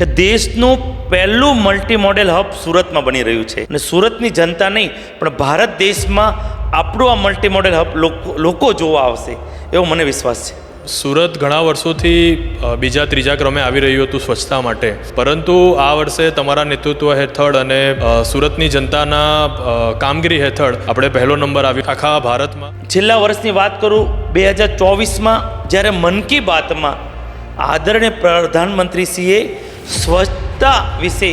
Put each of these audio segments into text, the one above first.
કે દેશનું પહેલું મલ્ટી મોડેલ હબ સુરતમાં બની રહ્યું છે અને સુરતની જનતા નહીં પણ ભારત દેશમાં આપણું આ મલ્ટી મોડેલ હબ લોકો જોવા આવશે એવો મને વિશ્વાસ છે. સુરત ઘણા વર્ષોથી બીજા ત્રીજા ક્રમે આવી રહ્યું હતું સ્વચ્છતા માટે, પરંતુ આ વર્ષે તમારા નેતૃત્વ હેઠળ અને સુરતની જનતાના કામગીરી હેઠળ આપણે પહેલો નંબર આવ્યો આખા ભારતમાં. છેલ્લા વર્ષની વાત કરું 2024માં જ્યારે મન કી બાતમાં આદરણીય પ્રધાનમંત્રીશ્રીએ સ્વચ્છતા વિશે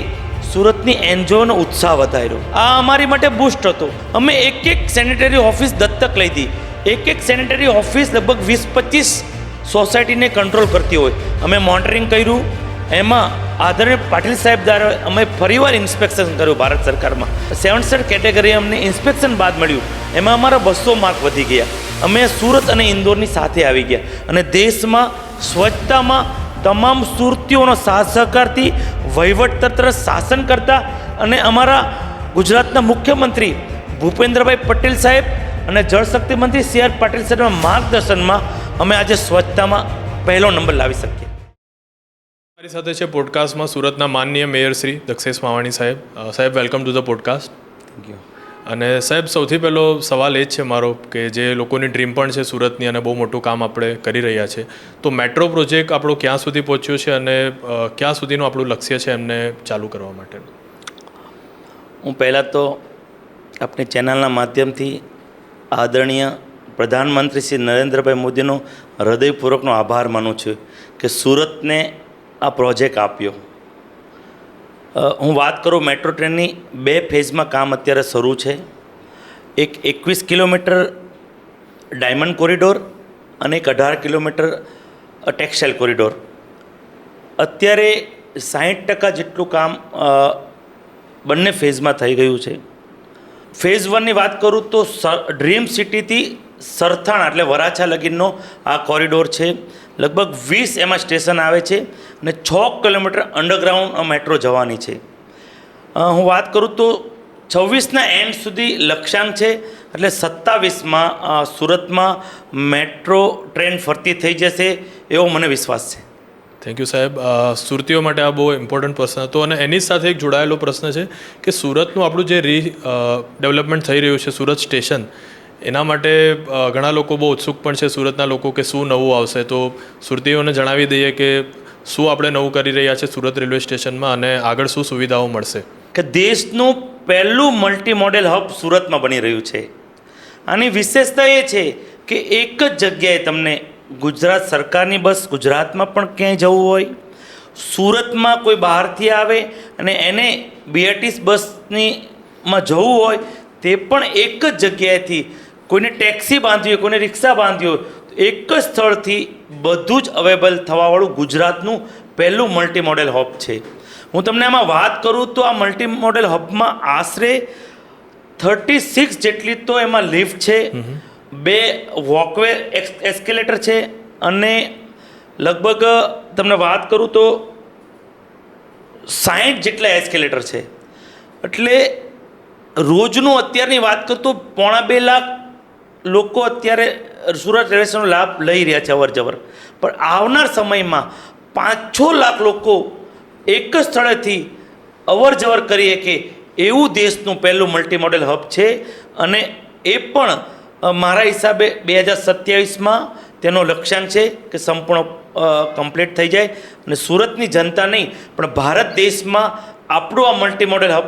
સુરતની એનજીઓનો ઉત્સાહ વધાર્યો. આ અમારી માટે બૂસ્ટ હતો. અમે એક સેનિટરી ઓફિસ દત્તક લીધી. એક સેનિટરી ઓફિસ લગભગ 20-25 સોસાયટીને કંટ્રોલ કરતી હોય. અમે મોનિટરિંગ કર્યું. એમાં આદરણીય પાટીલ સાહેબ દ્વારા અમે ફરીવાર ઇન્સ્પેક્શન કર્યું ભારત સરકારમાં. 7 સ્ટાર કેટેગરી અમને ઇન્સ્પેક્શન બાદ મળ્યું. એમાં અમારા 200 માર્ક વધી ગયા. અમે સુરત અને ઇન્દોરની સાથે આવી ગયા અને દેશમાં સ્વચ્છતામાં તમામ સુરતીઓનો સાથ સહકારથી વહીવટતંત્ર શાસન કરતા અને અમારા ગુજરાતના મુખ્યમંત્રી ભૂપેન્દ્રભાઈ પટેલ સાહેબ અને જળશક્તિ મંત્રી સી આર પાટીલ સાહેબના માર્ગદર્શનમાં અમે આજે સ્વચ્છતામાં પહેલો નંબર લાવી શકીએ. મારી સાથે છે પોડકાસ્ટમાં સુરતના માનનીય મેયર શ્રી દક્ષેશ માવાણી સાહેબ. સાહેબ, welcome to the podcast. Thank you. અને સાહેબ, સૌથી પહેલો સવાલ એ જ છે મારો કે જે લોકોની ડ્રીમ પણ છે સુરતની અને બહુ મોટું કામ આપણે કરી રહ્યા છે, તો મેટ્રો પ્રોજેક્ટ આપણો ક્યાં સુધી પહોંચ્યો છે અને ક્યાં સુધીનું આપણું લક્ષ્ય છે એમને ચાલુ કરવા માટેનું? હું પહેલાં તો આપણી ચેનલના માધ્યમથી આદરણીય પ્રધાનમંત્રી શ્રી નરેન્દ્રભાઈ મોદીનો હૃદયપૂર્વકનો આભાર માનું છું કે સુરતને આ પ્રોજેક્ટ આપ્યો. હું વાત કરું મેટ્રો ટ્રેનની 2 ફેઝમાં કામ અત્યારે શરૂ છે. એક 21 કિલોમીટર ડાયમંડ કોરિડોર અને એક 18 કિલોમીટર ટેક્સટાઇલ કોરિડોર. અત્યારે 60% જેટલું કામ બંને ફેઝમાં થઈ ગયું છે. ફેઝ 1ની વાત કરું તો ડ્રીમ સિટીથી સરથાણા એટલે વરાછા લગીનનો આ કોરિડોર છે. લગભગ 20 એમાં સ્ટેશન આવે છે અને 6 કિલોમીટર અંડરગ્રાઉન્ડ મેટ્રો જવાની છે. હું વાત કરું તો 26ના એન્ડ સુધી લક્ષ્યાંક છે, એટલે 27માં સુરતમાં મેટ્રો ટ્રેન ફરતી થઈ જશે એવો મને વિશ્વાસ છે. થેન્ક યુ સાહેબ. સુરતીઓ માટે આ બહુ ઇમ્પોર્ટન્ટ પ્રશ્ન હતો અને એની સાથે એક જોડાયેલો પ્રશ્ન છે કે સુરતનું આપણું જે ડેવલપમેન્ટ થઈ રહ્યું છે સુરત સ્ટેશન, એના માટે ઘણા લોકો બહુ ઉત્સુક પણ છે સુરતના લોકો કે શું નવું આવશે, તો સુરતીઓને જણાવી દઈએ કે શું આપણે નવું કરી રહ્યા છે સુરત રેલવે સ્ટેશનમાં અને આગળ શું સુવિધાઓ મળશે. કે દેશનું પહેલું મલ્ટી મોડેલ હબ સુરતમાં બની રહ્યું છે. આની વિશેષતા એ છે કે એક જ જગ્યાએ તમને ગુજરાત સરકારની બસ ગુજરાતમાં પણ ક્યાંય જવું હોય, સુરતમાં કોઈ બહારથી આવે અને એને બીઆરટીએસ બસમાં જવું હોય તે પણ એક જ જગ્યાએથી, કોઈને ટેક્સી બાંધવી હોય, કોઈને રિક્ષા બાંધવી હોય, એક જ સ્થળથી બધું જ અવેલેબલ થવાવાળું ગુજરાતનું પહેલું મલ્ટી મોડેલ હબ છે. હું તમને આમાં વાત કરું તો આ મલ્ટી મોડેલ હબમાં આશરે 36 જેટલી તો એમાં લિફ્ટ છે, 2 વોકવે એસ્કેલેટર છે અને લગભગ તમને વાત કરું તો 60 જેટલા એસ્કેલેટર છે. એટલે રોજનું અત્યારની વાત કરું તો 1.5 લાખ લોકો અત્યારે સુરત રેલવે સ્ટેશનનો લાભ લઈ રહ્યા છે અવર જવર, પણ આવનાર સમયમાં 5-6 લાખ લોકો એક જ સ્થળેથી અવર જવર કરીએ કે એવું દેશનું પહેલું મલ્ટી મોડેલ હબ છે. અને એ પણ મારા હિસાબે 2027માં તેનો લક્ષ્યાંક છે કે સંપૂર્ણ કમ્પ્લીટ થઈ જાય અને સુરતની જનતા નહીં પણ ભારત દેશમાં આપણું આ મલ્ટી મોડેલ હબ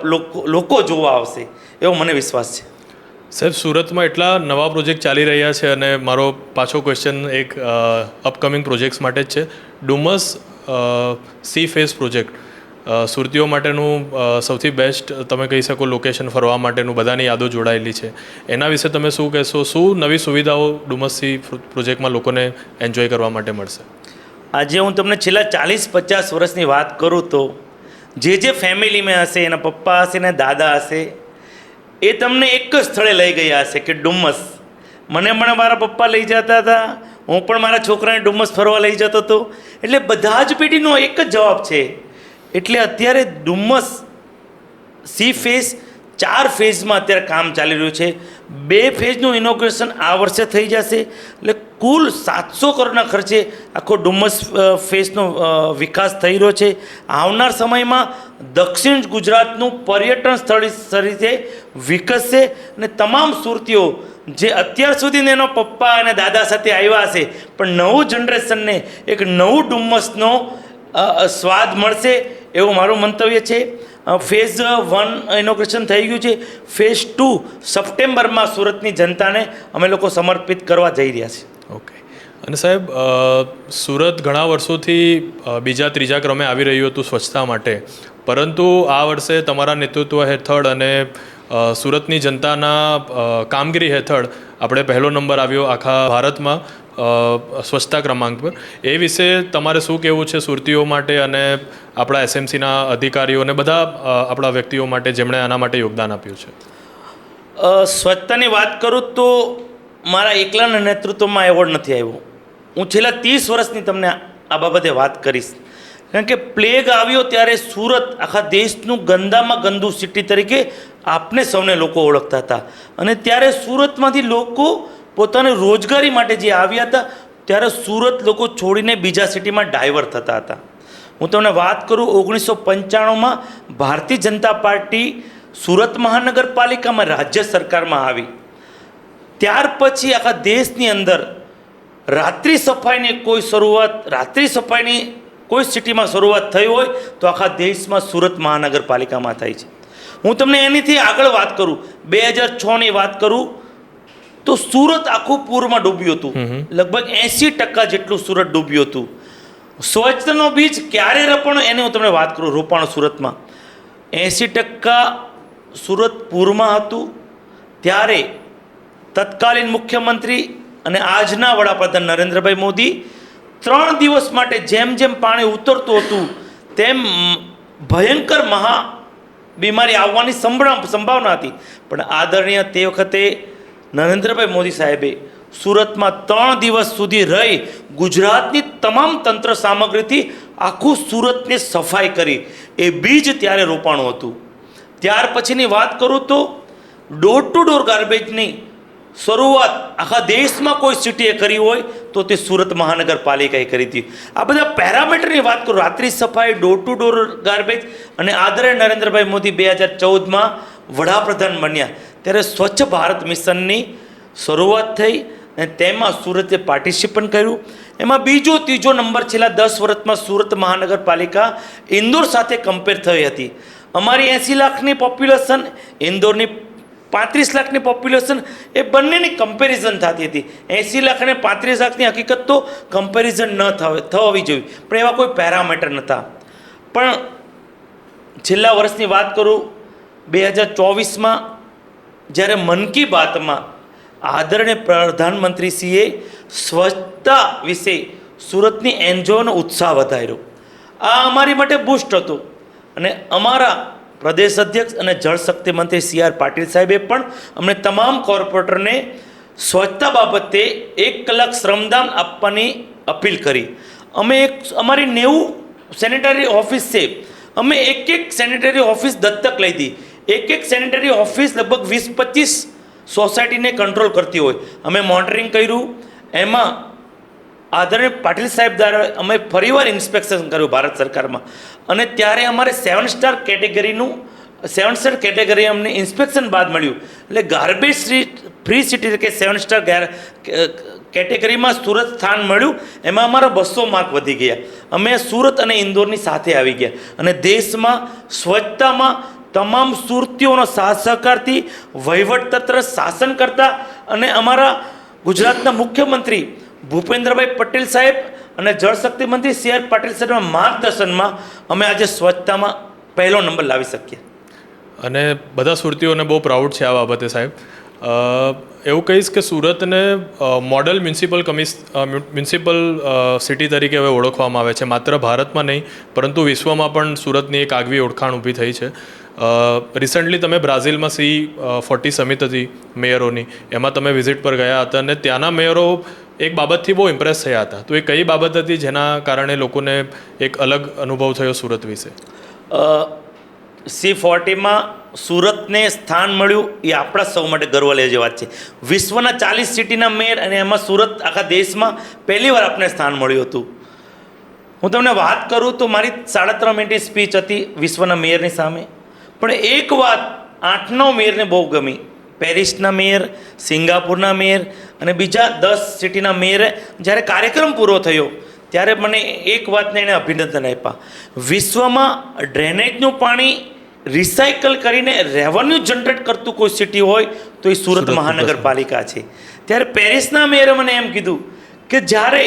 લોકો જોવા આવશે એવો મને વિશ્વાસ છે. સાહેબ, સુરતમાં એટલા નવા પ્રોજેક્ટ ચાલી રહ્યા છે અને મારો પાછો ક્વેશ્ચન એક અપકમિંગ પ્રોજેક્ટ્સ માટે જ છે. ડુમસ સી ફેઝ પ્રોજેક્ટ સુરતીઓ માટેનું સૌથી બેસ્ટ તમે કહી શકો લોકેશન ફરવા માટેનું, બધાની યાદો જોડાયેલી છે. એના વિશે તમે શું કહેશો? શું નવી સુવિધાઓ ડુમસ સી પ્રોજેક્ટમાં લોકોને એન્જોય કરવા માટે મળશે? આજે હું તમને છેલ્લા 40-50 વર્ષની વાત કરું તો જે ફેમિલીમાં હશે, એના પપ્પા હશે ને દાદા હશે, એ તમને એક જ સ્થળે લઈ ગયા હશે કે ડુમસ. મને પણ મારા પપ્પા લઈ જતા હતા, હું પણ મારા છોકરાને ડુમસ ફરવા લઈ જતો હતો. એટલે બધા જ પેઢીનો એક જ જવાબ છે. એટલે અત્યારે ડુમસ સી ફેસ 4 ફેઝમાં અત્યારે કામ ચાલી રહ્યું છે. 2 ફેઝનું ઇનોગ્રેશન આ વર્ષે થઈ જશે. એટલે કુલ 700 કરોડના ખર્ચે આખો ડુમસ ફેઝનો વિકાસ થઈ રહ્યો છે. આવનાર સમયમાં દક્ષિણ ગુજરાતનું પર્યટન સ્થળ તરીકે વિકસશે અને તમામ સુરતીઓ જે અત્યાર સુધી એનો પપ્પા અને દાદા સાથે આવ્યા હશે, પણ નવું જનરેશનને એક નવું ડુમસનો સ્વાદ મળશે એવું મારું મંતવ્ય છે. ફેઝ 1 ઇનોગ્રેશન થઈ ગયું છે. ફેઝ 2 સપ્ટેમ્બરમાં સુરતની જનતાને અમે લોકો સમર્પિત કરવા જઈ રહ્યા છીએ. ઓકે. અને સાહેબ, સુરત ઘણા વર્ષોથી બીજા ત્રીજા ક્રમે આવી રહ્યું હતું સ્વચ્છતા માટે, પરંતુ આ વર્ષે તમારા નેતૃત્વ હેઠળ અને સુરતની જનતાના કામગીરી હેઠળ આપણે પહેલો નંબર આવ્યો આખા ભારતમાં સ્વચ્છતા ક્રમાંક પર. એ વિશે તમારે શું કહેવું છે સુરતીઓ માટે અને આપણા એસએમસીના અધિકારીઓ અને બધા આપણા વ્યક્તિઓ માટે જેમણે આના માટે યોગદાન આપ્યું છે? સ્વચ્છતાની વાત કરું તો મારા એકલાના નેતૃત્વમાં એવોર્ડ નથી આવ્યો. હું છેલ્લા 30 વર્ષની તમને આ બાબતે વાત કરીશ. કારણ કે પ્લેગ આવ્યો ત્યારે સુરત આખા દેશનું ગંદામાં ગંદુ સિટી તરીકે આપને સૌને લોકો ઓળખતા હતા. અને ત્યારે સુરતમાંથી લોકો પોતાની રોજગારી માટે જે આવ્યા હતા ત્યારે સુરત લોકો છોડીને બીજા સિટીમાં ડાયવર્ટ થતા હતા. હું તમને વાત કરું, 1995માં ભારતીય જનતા પાર્ટી સુરત મહાનગરપાલિકામાં રાજ્ય સરકારમાં આવી. ત્યાર પછી આખા દેશની અંદર રાત્રિ સફાઈની કોઈ સિટીમાં શરૂઆત થઈ હોય તો આખા દેશમાં સુરત મહાનગરપાલિકામાં થઈ છે. હું તમને એનીથી આગળ વાત કરું, 2006ની વાત કરું તો સુરત આખું પૂરમાં ડૂબ્યું હતું. લગભગ 80% જેટલું સુરત ડૂબ્યું હતું. સ્વચ્છતાનો બીજ ક્યારે રોપાણો એની હું તમને વાત કરું. રોપાણો સુરતમાં 80% સુરત પૂરમાં હતું. ત્યારે તત્કાલીન મુખ્યમંત્રી અને આજના વડાપ્રધાન નરેન્દ્રભાઈ મોદી 3 દિવસ માટે જેમ જેમ પાણી ઉતરતું હતું તેમ ભયંકર બીમારી આવવાની સંભાવના હતી. પણ આદરણીય તે વખતે નરેન્દ્રભાઈ મોદી સાહેબે સુરતમાં 3 દિવસ સુધી રહી ગુજરાતની તમામ તંત્ર સામગ્રીથી આખું સુરતને સફાઈ કરી. એ બીજ ત્યારે રોપાણું હતું. ત્યાર પછીની વાત કરું તો ડોર ટુ ડોર ગાર્બેજની શરૂઆત આખા દેશમાં કોઈ સિટીએ કરી હોય તો તે સુરત મહાનગરપાલિકાએ કરી હતી. આ બધા પેરામીટરની વાત કરું, રાત્રિ સફાઈ, ડોર ટુ ડોર ગાર્બેજ, અને આદરણીય નરેન્દ્રભાઈ મોદી 2014માં વડાપ્રધાન બન્યા ત્યારે સ્વચ્છ ભારત મિશનની શરૂઆત થઈ અને તેમાં સુરતે પાર્ટિસિપેટ કર્યું. એમાં બીજો ત્રીજો નંબર છેલ્લા 10 વર્ષમાં સુરત મહાનગરપાલિકા ઇન્દોર સાથે કમ્પેર થઈ હતી. અમારી 80 લાખની પોપ્યુલેશન, ઇન્દોરની 35 લાખની પોપ્યુલેશન, એ બંનેની કમ્પેરિઝન થતી હતી. 80 લાખ અને 35 લાખની હકીકત તો કમ્પેરિઝન ન થવી જોઈએ, પણ એવા કોઈ પેરામીટર નહોતા. પણ છેલ્લા વર્ષની વાત કરું, 2024માં જ્યારે મન કી બાતમાં આદરણીય પ્રધાનમંત્રીશ્રીએ સ્વચ્છતા વિશે સુરતની એનજીઓનો ઉત્સાહ વધાર્યો. આ અમારી માટે બૂસ્ટ હતું. અને અમારા પ્રદેશ અધ્યક્ષ અને જળશક્તિ મંત્રી CR પાટીલ સાહેબે પણ અમને તમામ કોર્પોરેટરને સ્વચ્છતા બાબતે 1 કલાક શ્રમદાન આપવાની અપીલ કરી. અમે અમારી 90 સેનેટરી ઓફિસ છે, અમે એક સેનેટરી ઓફિસ દત્તક લઈ હતી. એક સેનેટરી ઓફિસ લગભગ 20-25 સોસાયટીને કંટ્રોલ કરતી હોય. અમે મોનિટરિંગ કર્યું. એમાં આદરણીય પાટીલ સાહેબ દ્વારા અમે ફરીવાર ઇન્સ્પેક્શન કર્યું ભારત સરકારમાં, અને ત્યારે અમારે 7 સ્ટાર કેટેગરી અમને ઇન્સ્પેક્શન બાદ મળ્યું. એટલે ગાર્બેજ ફ્રી સિટી તરીકે 7 સ્ટાર કેટેગરીમાં સુરત સ્થાન મળ્યું. એમાં અમારા 200 માર્ક વધી ગયા. અમે સુરત અને ઇન્દોરની સાથે આવી ગયા અને દેશમાં સ્વચ્છતામાં તમામ સુરતીઓનો સાથ સહકારથી વહીવટતંત્ર શાસન કરતા અને અમારા ગુજરાતના મુખ્યમંત્રી ભૂપેન્દ્રભાઈ પટેલ સાહેબ અને જળશક્તિ મંત્રી CR પાટીલ સાહેબના માર્ગદર્શનમાં અમે આજે સ્વચ્છતામાં પહેલો નંબર લાવી શકીએ. અને બધા સુરતીઓને બહુ પ્રાઉડ છે આ બાબતે સાહેબ. એવું કહીશ કે સુરતને મોડલ મ્યુનિસિપલ સિટી તરીકે હવે ઓળખવામાં આવે છે. માત્ર ભારતમાં નહીં પરંતુ વિશ્વમાં પણ સુરતની એક આગવી ઓળખાણ ઊભી થઈ છે. રિસન્ટલી તમે બ્રાઝિલમાં C40 સમિટ હતી મેયરોની, એમાં તમે વિઝિટ પર ગયા હતા અને ત્યાંના મેયરો એક બાબતથી બહુ ઇમ્પ્રેસ થયા હતા. તો એ કઈ બાબત હતી જેના કારણે લોકોને એક અલગ અનુભવ થયો સુરત વિશે? C40માં સુરતને સ્થાન મળ્યું એ આપણા સૌ માટે ગર્વ લેવા જેવી વાત છે. વિશ્વના 40 સિટીના મેયર અને એમાં સુરત આખા દેશમાં પહેલીવાર આપણે સ્થાન મળ્યું હતું. હું તમને વાત કરું તો મારી 3.5 મિનિટની સ્પીચ હતી વિશ્વના મેયરની સામે, પણ એક વાત 8-9 મેયરને બહુ ગમી. પેરિસના મેયર, સિંગાપુરના મેયર અને બીજા 10 સિટીના મેયરે જ્યારે કાર્યક્રમ પૂરો થયો ત્યારે મને એક વાતને એણે અભિનંદન આપ્યા. વિશ્વમાં ડ્રેનેજનું પાણી રિસાયકલ કરીને રેવન્યુ જનરેટ કરતું કોઈ સિટી હોય તો એ સુરત મહાનગરપાલિકા છે. ત્યારે પેરિસના મેયરે મને એમ કીધું કે જ્યારે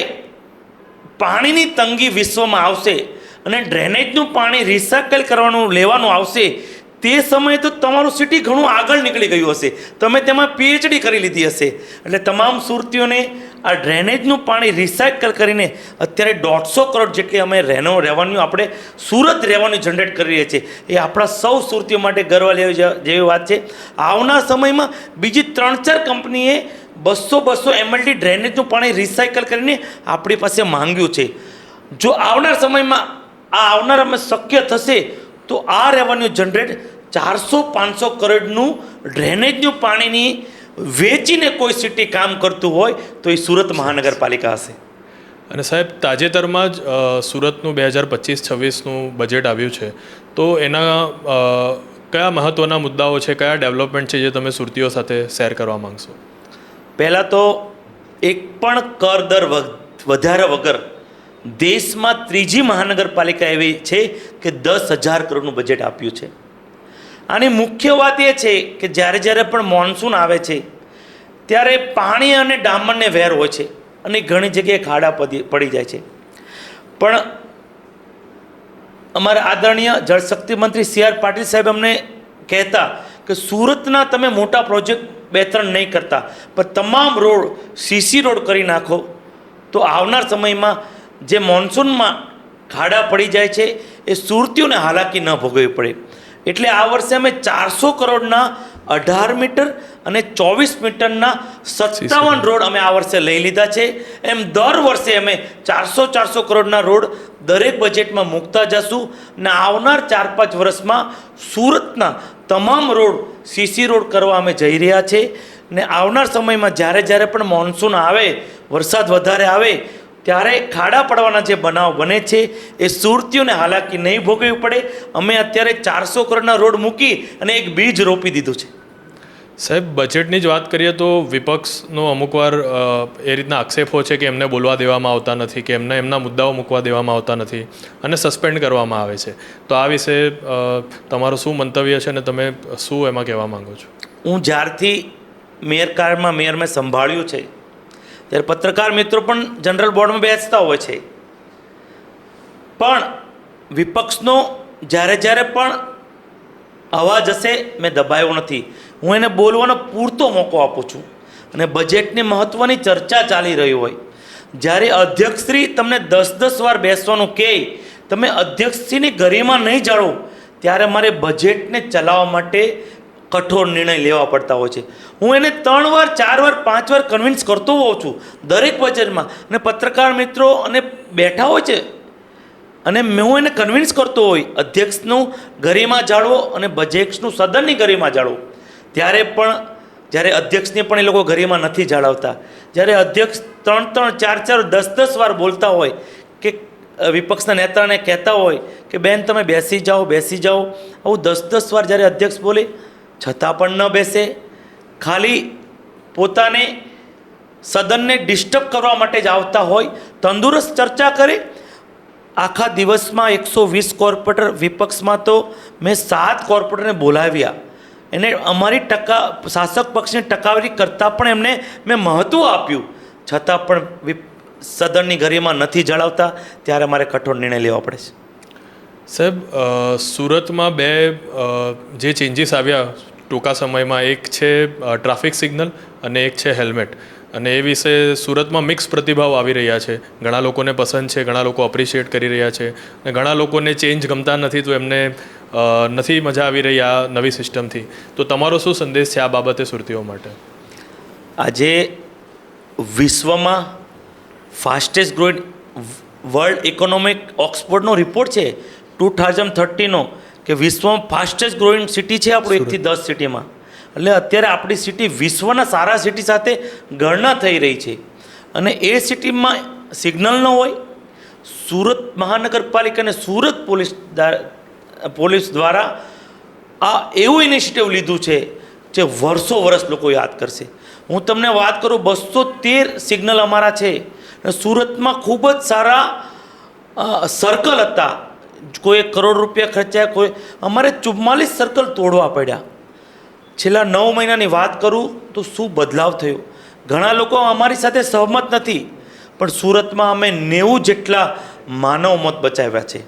પાણીની તંગી વિશ્વમાં આવશે અને ડ્રેનેજનું પાણી રિસાયકલ કરવાનું લેવાનું આવશે તે સમયે તો તમારું સિટી ઘણું આગળ નીકળી ગયું હશે, તમે તેમાં PhD કરી લીધી હશે. એટલે તમામ સુરતીઓને આ ડ્રેનેજનું પાણી રિસાયકલ કરીને અત્યારે 150 કરોડ જેટલી અમે રેવન્યુ આપણે સુરત રેવન્યુ જનરેટ કરી રહ્યા છીએ, એ આપણા સૌ સુરતીઓ માટે ગર્વ લેવી જેવી વાત છે. આવનાર સમયમાં બીજી 3-4 કંપનીએ 200 mld ડ્રેનેજનું પાણી રિસાયકલ કરીને આપણી પાસે માંગ્યું છે. જો આવનાર સમયમાં આવનારામાં શક્ય થશે તો આ રેવન્યુ જનરેટ 400-500 કરોડનું ડ્રેનેજનું પાણીની વેચીને કોઈ સિટી કામ કરતું હોય તો એ સુરત મહાનગરપાલિકા હશે. અને સાહેબ, તાજેતરમાં જ સુરતનું 2025-26નું બજેટ આવ્યું છે, તો એના કયા મહત્ત્વના મુદ્દાઓ છે, કયા ડેવલપમેન્ટ છે જે તમે સુરતીઓ સાથે શેર કરવા માંગશો? પહેલાં તો એક પણ કર દર વધારે વગર દેશમાં ત્રીજી મહાનગરપાલિકા એવી છે કે 10,000 કરોડનું બજેટ આપ્યું છે. આની મુખ્ય વાત એ છે કે જ્યારે પણ મોન્સૂન આવે છે ત્યારે પાણી અને ડામરને વેર હોય છે અને ઘણી જગ્યાએ ખાડા પડી જાય છે. પણ અમારા આદરણીય જળશક્તિ મંત્રી CR પાટીલ સાહેબ અમને કહેતા કે સુરતના તમે મોટા પ્રોજેક્ટ 2-3 નહીં કરતા પણ તમામ રોડ CC રોડ કરી નાખો તો આવનાર સમયમાં જે મોન્સૂનમાં ખાડા પડી જાય છે એ સુરતીઓને હાલાકી ન ભોગવવી પડે. એટલે આ વર્ષે અમે 400 કરોડના 18 મીટર અને 24 મીટરના 57 રોડ અમે આ વર્ષે લઈ લીધા છે. એમ દર વર્ષે અમે 400 કરોડના રોડ દરેક બજેટમાં મૂકતા જશું અને આવનાર 4-5 વર્ષમાં સુરતના તમામ રોડ CC રોડ કરવા અમે જઈ રહ્યા છે. ને આવનાર સમયમાં જ્યારે પણ મોન્સૂન આવે, વરસાદ વધારે આવે ત્યારે ખાડા પડવાના જે બનાવ બને છે એ સુરતીઓને હાલાકી નહીં ભોગવવી પડે. અમે અત્યારે 400 કરોડના રોડ મૂકી અને એક બીજ રોપી દીધું છે. સાહેબ, બજેટની જ વાત કરીએ તો વિપક્ષનો અમુકવાર એ રીતના આક્ષેપો છે કે એમને બોલવા દેવામાં આવતા નથી, કે એમને એમના મુદ્દાઓ મૂકવા દેવામાં આવતા નથી અને સસ્પેન્ડ કરવામાં આવે છે. તો આ વિશે તમારું શું મંતવ્ય છે અને તમે શું એમાં કહેવા માંગો છો? હું જ્યારથી મેયર મેં સંભાળ્યું છે ત્યારે પત્રકાર મિત્રો પણ જનરલ બોર્ડમાં બેસતા હોય છે, પણ વિપક્ષનો જ્યારે પણ અવાજ હશે મેં દબાયો નથી. હું એને બોલવાનો પૂરતો મોકો આપું છું. અને બજેટની મહત્ત્વની ચર્ચા ચાલી રહી હોય જ્યારે અધ્યક્ષશ્રી તમને 10 વાર બેસવાનું કહે, તમે અધ્યક્ષશ્રીની ગરિમા નહીં જાળવો ત્યારે મારે બજેટને ચલાવવા માટે કઠોર નિર્ણય લેવા પડતા હોય છે. હું એને 3 વાર 4 વાર 5 વાર કન્વિન્સ કરતો હોઉં છું દરેક બજેટમાં, અને પત્રકાર મિત્રો અને બેઠા હોય છે અને હું એને કન્વિન્સ કરતો હોય અધ્યક્ષનું ગરિમા જાળવો અને બજેટનું સદનની ગરિમા જાળવો. ત્યારે પણ જ્યારે અધ્યક્ષને પણ એ લોકો ગરિમા નથી જાળવતા, જ્યારે અધ્યક્ષ 3-3, 4-4, 10-10 વાર બોલતા હોય કે વિપક્ષના નેતાને કહેતા હોય કે બેન તમે બેસી જાઓ, આવું 10-10 વાર જ્યારે અધ્યક્ષ બોલે છતાં પણ ન બેસે, ખાલી પોતાને સદનને ડિસ્ટર્બ કરવા માટે જ આવતા હોય. તંદુરસ્ત ચર્ચા કરે. આખા દિવસમાં 120 કોર્પોરેટર, વિપક્ષમાં તો મેં 7 કોર્પોરેટરને બોલાવ્યા. એને અમારી શાસક પક્ષની ટકાવારી કરતાં પણ એમને મેં મહત્ત્વ આપ્યું, છતાં પણ સદનની ગરિમા નથી જાળવતા. ત્યારે મારે કઠોર નિર્ણય લેવા પડે છે. સાહેબ, સુરતમાં 2 જે ચેન્જીસ આવ્યા ટૂંકા સમયમાં, એક છે ટ્રાફિક સિગ્નલ અને એક છે હેલ્મેટ, અને એ વિશે સુરતમાં મિક્સ પ્રતિભાવ આવી રહ્યા છે. ઘણા લોકોને પસંદ છે, ઘણા લોકો અપ્રિશિએટ કરી રહ્યા છે, અને ઘણા લોકોને ચેન્જ ગમતા નથી, તો એમને નથી મજા આવી રહી આ નવી સિસ્ટમથી. તો તમારો શું સંદેશ છે આ બાબતે સુરતીઓ માટે? આજે વિશ્વમાં ફાસ્ટેસ્ટ ગ્રોઈંગ વર્લ્ડ ઇકોનોમિક ઓક્સફોર્ડનો રિપોર્ટ છે 2030નો કે વિશ્વમાં ફાસ્ટેસ્ટ ગ્રોઈંગ સિટી છે આપણું 1 થી 10 સિટીમાં. એટલે અત્યારે આપણી સિટી વિશ્વના સારા સિટી સાથે ગણના થઈ રહી છે. અને એ સિટીમાં સિગ્નલ ન હોય. સુરત મહાનગરપાલિકા અને સુરત પોલીસ દ્વારા આ એવું ઇનિશિયેટિવ લીધું છે જે વર્ષો લોકો યાદ કરશે. હું તમને વાત કરું, 213 સિગ્નલ અમારા છે. સુરતમાં ખૂબ જ સારા સર્કલ હતા. કોઈ 1 કરોડ રૂપિયા ખર્ચાયા, કોઈ અમારે 44 સર્કલ તોડવા પડ્યા. છેલ્લા 9 મહિનાની વાત કરું તો શું બદલાવ થયો. ઘણા લોકો અમારી સાથે સહમત નથી, પણ સુરતમાં અમે 90 જેટલા માનવ મોત બચાવ્યા છે.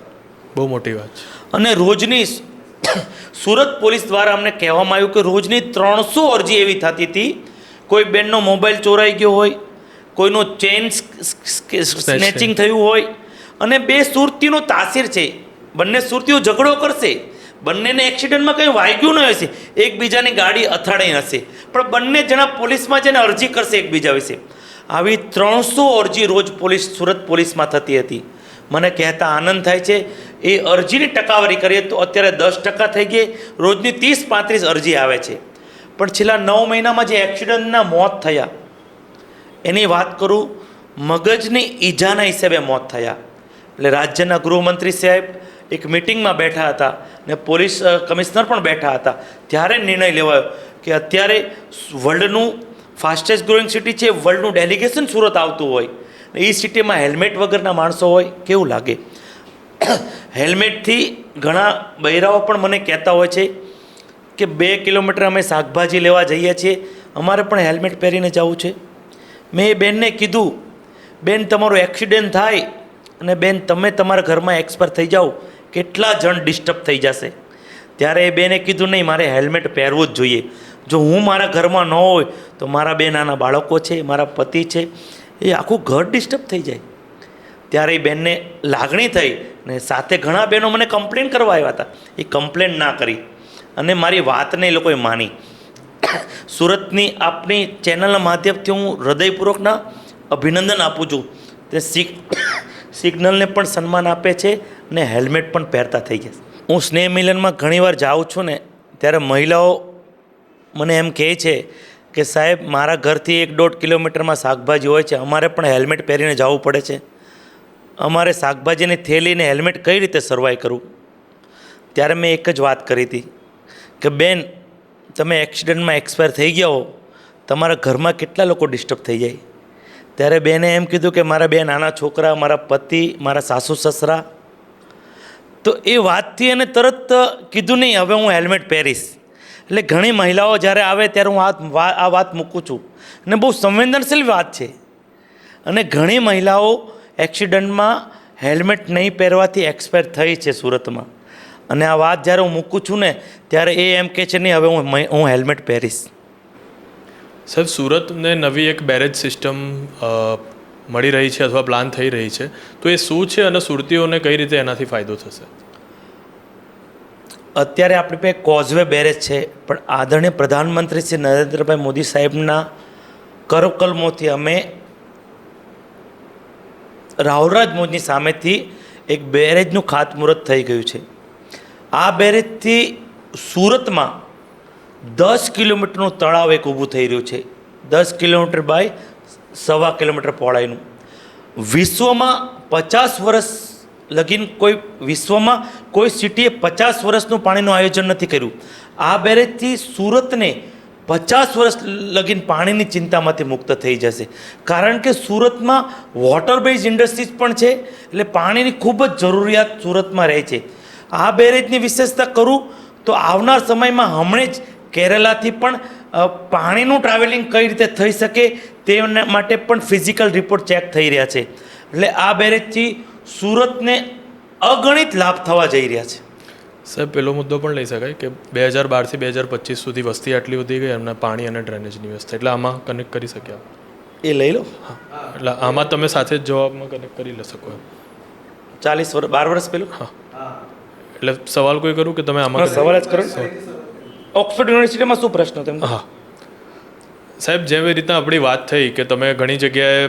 બહુ મોટી વાત છે. અને રોજની સુરત પોલીસ દ્વારા અમને કહેવામાં આવ્યું કે રોજની 300 અરજી એવી થતી હતી. કોઈ બેનનો મોબાઈલ ચોરાઈ ગયો હોય, કોઈનો ચેન સ્નેચિંગ થયું હોય. અને 2 સુરતીનો તાસીર છે. બંને સુરતીઓ ઝઘડો કરશે, બંનેને એક્સિડન્ટમાં કંઈ વાગ્યું ન હશે, એકબીજાની ગાડી અથડાઈ હશે, પણ બંને જણા પોલીસમાં જઈને અરજી કરશે એકબીજા વિશે. આવી 300 અરજી રોજ સુરત પોલીસમાં થતી હતી. મને કહેતા આનંદ થાય છે, એ અરજીની ટકાવારી કરીએ તો અત્યારે 10% થઈ ગઈ. રોજની 30-35 અરજી આવે છે. પણ છેલ્લા 9 મહિનામાં જે એક્સિડન્ટના મોત થયા એની વાત કરું, મગજની ઈજાના હિસાબે મોત થયા. એટલે રાજ્યના ગૃહમંત્રી સાહેબ એક મિટિંગમાં બેઠા હતા ને પોલીસ કમિશનર પણ બેઠા હતા. ત્યારે નિર્ણય લેવાયો કે અત્યારે વર્લ્ડનું ફાસ્ટેસ્ટ ગ્રોઈંગ સિટી છે, વર્લ્ડનું ડેલિગેશન સુરત આવતું હોય, એ સિટીમાં હેલ્મેટ વગરના માણસો હોય કેવું લાગે. હેલ્મેટથી ઘણા બૈરાઓ પણ મને કહેતા હોય છે કે 2 કિલોમીટર અમે શાકભાજી લેવા જઈએ છીએ, અમારે પણ હેલ્મેટ પહેરીને જવું છે. મેં એ બેનને કીધું, બેન તમારો એક્સિડન્ટ થાય અને બેન તમે તમારા ઘરમાં એક્સપાયર થઈ જાઓ, કેટલા જણ ડિસ્ટર્બ થઈ જશે. ત્યારે એ બેને કીધું નહીં, મારે હેલ્મેટ પહેરવું જ જોઈએ. જો હું મારા ઘરમાં ન હોય તો મારા 2 નાના બાળકો છે, મારા પતિ છે, એ આખું ઘર ડિસ્ટર્બ થઈ જાય. ત્યારે એ બેનને લાગણી થઈ ને સાથે ઘણા બહેનો મને કમ્પ્લેન કરવા આવ્યા હતા. એ કમ્પ્લેન ના કરી અને મારી વાતને એ લોકોએ માની. સુરતની આપની ચેનલના માધ્યમથી હું હૃદયપૂર્વકના અભિનંદન આપું છું. તે સિગ્નલને પણ સન્માન આપે છે અને હેલ્મેટ પણ પહેરતા થઈ ગયા. હું સ્નેહ મિલનમાં ઘણીવાર જાઉં છું ને ત્યારે મહિલાઓ મને એમ કહે છે કે સાહેબ મારા ઘરથી 1-1.5 કિલોમીટરમાં શાકભાજી હોય છે, અમારે પણ હેલ્મેટ પહેરીને જવું પડે છે. અમારે શાકભાજીની થેલીને હેલ્મેટ કઈ રીતે સર્વાઈવ કરવું. ત્યારે મેં એક જ વાત કરી હતી કે બેન તમે એક્સિડન્ટમાં એક્સપાયર થઈ ગયા હો, તમારા ઘરમાં કેટલા લોકો ડિસ્ટર્બ થઈ જાય. ત્યારે બેને એમ કીધું કે મારા 2 નાના છોકરા, મારા પતિ, મારા સાસુ સસરા. તો એ વાતથી એને તરત કીધું નહીં હવે હું હેલ્મેટ પહેરીશ. એટલે ઘણી મહિલાઓ જ્યારે આવે ત્યારે હું આ વાત મૂકું છું અને બહુ સંવેદનશીલ વાત છે. અને ઘણી મહિલાઓ એક્સિડન્ટમાં હેલ્મેટ નહીં પહેરવાથી એક્સપાયર થઈ છે સુરતમાં. અને આ વાત જ્યારે હું મૂકું છું ને ત્યારે એ એમ કહે છે નહીં હવે હું હેલ્મેટ પહેરીશ. સાહેબ, સુરતને નવી એક બેરેજ સિસ્ટમ મળી રહી છે અથવા પ્લાન થઈ રહી છે, તો એ શું છે અને સુરતીઓને કઈ રીતે એનાથી ફાયદો થશે? અત્યારે આપણી પાસે કોઝવે બેરેજ છે, પણ આદરણીય પ્રધાનમંત્રી શ્રી નરેન્દ્રભાઈ મોદી સાહેબના કરકલ્મોથી અમે રાહુલરાજ મોજની સામેથી એક બેરેજનું ખાતમુહૂર્ત થઈ ગયું છે. આ બેરેજથી સુરતમાં 10 કિલોમીટરનું તળાવ એક ઊભું થઈ રહ્યું છે. 10 કિલોમીટર બાય 1.25 કિલોમીટર પહોળાઈનું. વિશ્વમાં 50 વર્ષ લગીન વિશ્વમાં કોઈ સિટીએ 50 વર્ષનું પાણીનું આયોજન નથી કર્યું. આ બેરેજથી સુરતને 50 વર્ષ લગીન પાણીની ચિંતામાંથી મુક્ત થઈ જશે. કારણ કે સુરતમાં વોટર બેઝ ઇન્ડસ્ટ્રીઝ પણ છે, એટલે પાણીની ખૂબ જ જરૂરિયાત સુરતમાં રહે છે. આ બેરેજની વિશેષતા કરું તો આવનાર સમયમાં હમણાં જ કેરલાથી પણ પાણીનું ટ્રાવેલિંગ કઈ રીતે થઈ શકે તેના માટે પણ ફિઝિકલ રિપોર્ટ ચેક થઈ રહ્યા છે. એટલે આ બેરેજથી સુરતને અગણિત લાભ થવા જઈ રહ્યા છે. સાહેબ, પેલો મુદ્દો પણ લઈ શકાય કે 2012 થી 2025 સુધી વસ્તી આટલી વધી ગઈ, એમને પાણી અને ડ્રેનેજની વ્યવસ્થા, એટલે આમાં કનેક્ટ કરી શક્યા એ લઈ લો. હા, એટલે આમાં તમે સાથે જ જવાબમાં કનેક્ટ કરી શકો. 12 વર્ષ પહેલું. હા, એટલે સવાલ કોઈ કરું કે તમે આમાં સવાલ જ કરો. ઓક્સફર્ડ યુનિવર્સિટીમાં શું પ્રશ્ન તમને? હા, સાહેબ, જેવી રીતના આપણી વાત થઈ કે તમે ઘણી જગ્યાએ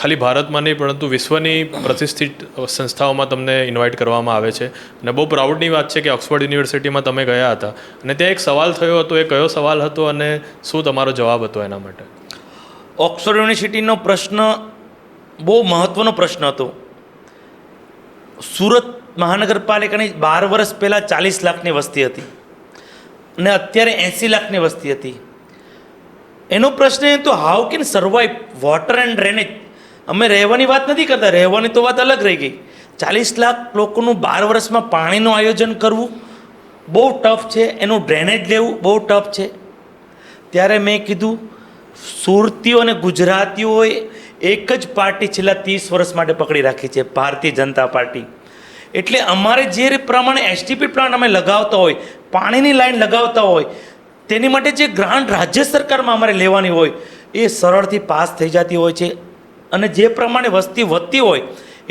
ખાલી ભારતમાં નહીં પરંતુ વિશ્વની પ્રતિષ્ઠિત સંસ્થાઓમાં તમને ઇન્વાઇટ કરવામાં આવે છે અને બહુ પ્રાઉડની વાત છે કે ઓક્સફર્ડ યુનિવર્સિટીમાં તમે ગયા હતા અને ત્યાં એક સવાલ થયો હતો. એ કયો સવાલ હતો અને શું તમારો જવાબ હતો એના માટે? ઓક્સફર્ડ યુનિવર્સિટીનો પ્રશ્ન બહુ મહત્ત્વનો પ્રશ્ન હતો. સુરત મહાનગરપાલિકાની 12 વર્ષ પહેલાં 40 લાખની વસ્તી હતી અને અત્યારે 80 લાખની વસ્તી હતી. એનો પ્રશ્ન એ તો how can survive water and drainage. અમે રહેવાની વાત નથી કરતા, રહેવાની તો વાત અલગ રહી ગઈ. 40 લાખ લોકોનું 12 વર્ષમાં પાણીનું આયોજન કરવું બહુ ટફ છે, એનું ડ્રેનેજ લેવું બહુ ટફ છે. ત્યારે મેં કીધું સુરતીઓ અને ગુજરાતીઓએ એક જ પાર્ટી છેલ્લા 30 વર્ષ માટે પકડી રાખી છે, ભારતીય જનતા પાર્ટી. એટલે અમારે જે પ્રમાણે એસટીપી પ્લાન્ટ અમે લગાવતા હોય, પાણીની લાઈન લગાવતા હોય, તેની માટે જે ગ્રાન્ટ રાજ્ય સરકારમાં અમારે લેવાની હોય એ સરળથી પાસ થઈ જતી હોય છે. અને જે પ્રમાણે વસ્તી વધતી હોય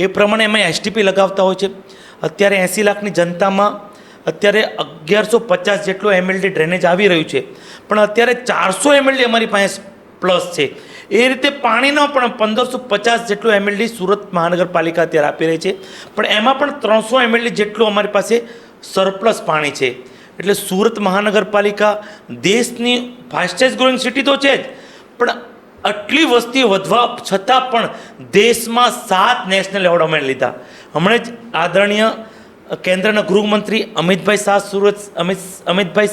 એ પ્રમાણે અમે એસટીપી લગાવતા હોય છે. અત્યારે 80 લાખની જનતામાં અત્યારે 1150 જેટલું એમએલડી ડ્રેનેજ આવી રહ્યું છે, પણ અત્યારે 400 એમએલડી અમારી પાસે પ્લસ છે. એ રીતે પાણીનો પણ 1550 જેટલું એમએલડી સુરત મહાનગરપાલિકા અત્યારે આપી રહી છે, પણ એમાં પણ 300 એમએલડી જેટલું અમારી પાસે સરપ્લસ પાણી છે. એટલે સુરત મહાનગરપાલિકા દેશની ફાસ્ટેસ્ટ ગ્રોઈંગ સિટી તો છે જ, પણ આટલી વસ્તી વધવા છતાં પણ દેશમાં 7 નેશનલ એવોર્ડ અમે લીધા. હમણાં જ આદરણીય કેન્દ્રના ગૃહમંત્રી અમિતભાઈ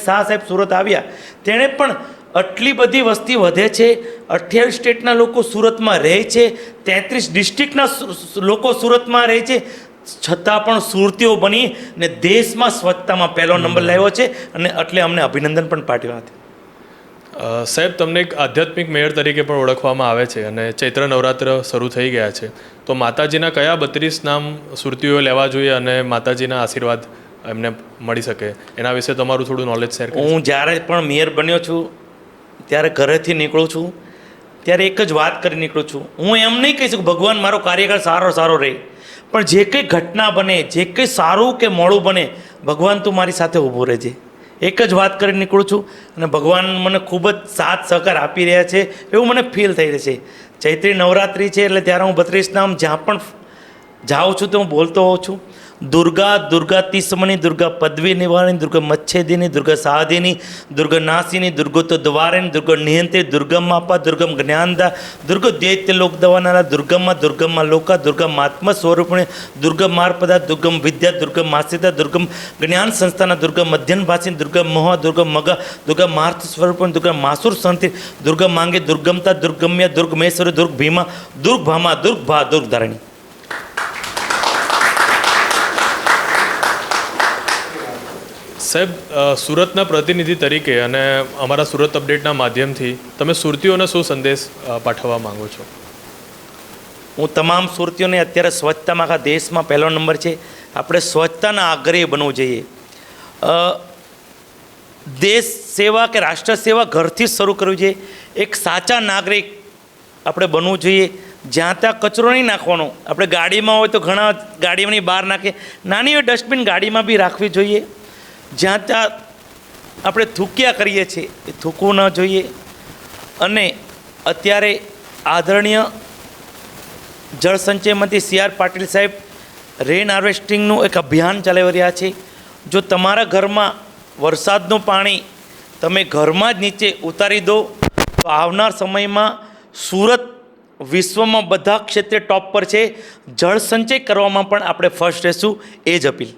શાહ સાહેબ સુરત આવ્યા, તેણે પણ આટલી બધી વસ્તી વધે છે, 28 સ્ટેટના લોકો સુરતમાં રહે છે, 33 ડિસ્ટ્રિક્ટના લોકો સુરતમાં રહે છે, છતાં પણ સુરતીઓ બની ને દેશમાં સ્વચ્છતામાં પહેલો નંબર લાવ્યો છે અને એટલે અમને અભિનંદન પણ પાઠવ્યા હતા. સાહેબ, તમને એક આધ્યાત્મિક મેયર તરીકે પણ ઓળખવામાં આવે છે અને ચૈત્ર નવરાત્ર શરૂ થઈ ગયા છે, તો માતાજીના કયા 32 નામ સુરતીઓએ લેવા જોઈએ અને માતાજીના આશીર્વાદ એમને મળી શકે એના વિશે તમારું થોડું નોલેજ શેર કરો. હું જ્યારે પણ મેયર બન્યો છું ત્યારે ઘરેથી નીકળું છું ત્યારે એક જ વાત કરી નીકળું છું. હું એમ નહીં કહી શકું ભગવાન મારો કાર્યકાળ સારો રહે, પણ જે કંઈ ઘટના બને, જે કંઈ સારું કે મોડું બને, ભગવાન તું મારી સાથે ઊભો રહેજે. એક જ વાત કરી નીકળું છું અને ભગવાન મને ખૂબ જ સાથ સહકાર આપી રહ્યા છે એવું મને ફીલ થઈ રહ્યું છે. ચૈત્રી નવરાત્રિ છે એટલે ત્યારે હું 32 નામ જ્યાં પણ જાઉં છું તો હું બોલતો હોઉં છું. દુર્ગા તિસમણી, દુર્ગા પદવી નિવારણી, દુર્ગા મચ્છેદિની, દુર્ગા સાધિની, દુર્ગા નાસિની, દુર્ગો દ્વારિણી, દુર્ગા નિયંત્રી, દુર્ગમ્માપા, દુર્ગમ જ્ઞાનદા, દુર્ગો દૈત્ય લોક દવાનારા, દુર્ગમ્મા લોકા, દુર્ગમ આત્મ સ્વરૂપિણી, દુર્ગમ માર્પદા, દુર્ગમ વિદ્યા, દુર્ગમ માસિતા, દુર્ગમ જ્ઞાન સંસ્થાના, દુર્ગા મધ્યન ભાષી, દુર્ગા મોહ, દુર્ગા મગા, દુર્ગા માર્થ સ્વરૂપિણી, દુર્ગા માસુર સંતિ, દુર્ગા માંગે, દુર્ગમતા, દુર્ગમ્યા, દુર્ગ મહેશ્વરી, દુર્ગ ભીમા, દુર્ગ ભામા, દુર્ગ ભા, દુર્ગ ધારણી. સાહેબ, સુરતના પ્રતિનિધિ તરીકે અને અમારા સુરત અપડેટના માધ્યમથી તમે સુરતીઓને શું સંદેશ પાઠવવા માંગો છો? હું તમામ સુરતીઓને અત્યારે સ્વચ્છતામાં આખા દેશમાં પહેલો નંબર છે, આપણે સ્વચ્છતાના આગ્રહી બનવું જોઈએ. દેશ સેવા કે રાષ્ટ્ર સેવા ઘરથી જ શરૂ કરવી જોઈએ. એક સાચા નાગરિક આપણે બનવું જોઈએ. જ્યાં ત્યાં કચરો નહીં નાખવાનો. આપણે ગાડીમાં હોય તો ઘણા ગાડીઓની બહાર નાખે, નાની હોય ડસ્ટબિન ગાડીમાં બી રાખવી જોઈએ. જ્યાં ત્યાં આપણે થૂક્યા કરીએ છીએ એ થૂકવું ન જોઈએ. અને અત્યારે આદરણીય જળસંચય મંત્રી CR પાટીલ સાહેબ રેન હાર્વેસ્ટિંગનું એક અભિયાન ચલાવી રહ્યા છે. જો તમારા ઘરમાં વરસાદનું પાણી તમે ઘરમાં જ નીચે ઉતારી દો તો આવનાર સમયમાં સુરત વિશ્વમાં બધા ક્ષેત્રે ટોપ પર છે. જળ સંચય કરવામાં પણ આપણે ફર્સ્ટ રહેશું, એ જ અપીલ.